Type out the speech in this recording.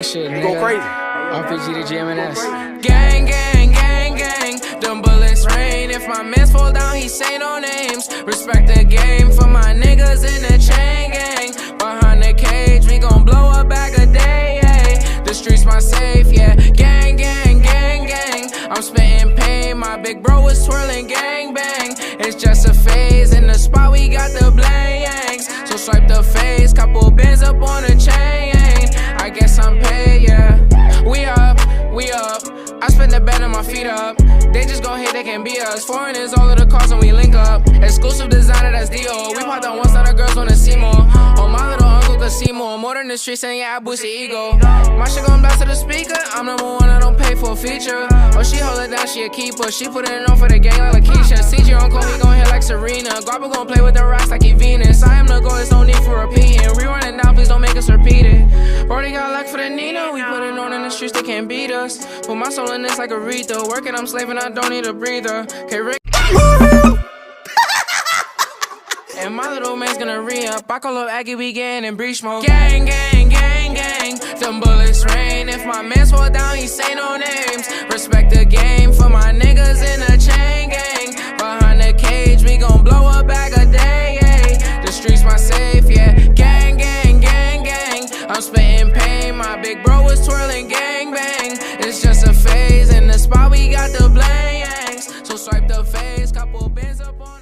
shit, nigga. Go crazy. RPG to GMNS. Gang, gang, gang, gang. Them bullets rain. If my mans fall down, he say no names. Respect the game for my niggas in the chain gang. Behind the cage, we gon' blow a bag a day. Ay. The streets my safe, yeah. Gang, gang, gang, gang. I'm spitting pain. My big bro is twirling gang bang. It's just a phase. In the spot, we got the blangs. So swipe the face. Couple bands up on the chain. I guess I'm paid, yeah. We up. I spend the bed on my feet up. They just gon' hate, they can be us. Foreign is all of the cars when we link up. Exclusive designer, that's Dio. We pop that one side, the girls wanna see more. Oh, my little uncle could see more. More than the streets, and yeah, I boost the ego. My shit gon' blast to the speaker. I'm number one, I don't pay for a feature. Oh, she hold it down, she a keeper. She put it on for the gang like Lakeisha. CG uncle, he gon' hit like Serena. Guapa gon' play with the rocks like he Venus. I am the goal, there's no need for repeating. Rerun it down, please don't make us repeat it. Brody got luck for the Nina. We put it on in the streets, they can't beat us. Put my soul in this like Aretha. Working, I'm slaving, I don't need a breather. Okay, Rick. And my little man's gonna re-up. I call up Aggie, we getting in breach mode. Gang, gang, gang, gang. Them bullets rain. If my mans fall down, he say no names. Respect the game for my niggas in the chain gang. Behind the cage, we gon' blow a bag a day. Ay. The streets my safe, yeah. Gang, gang, gang, gang. I'm spitting pain. My big bro is twirling gang bang. It's just a phase. In the spot, we got the blangs. So swipe the face. Couple bands up on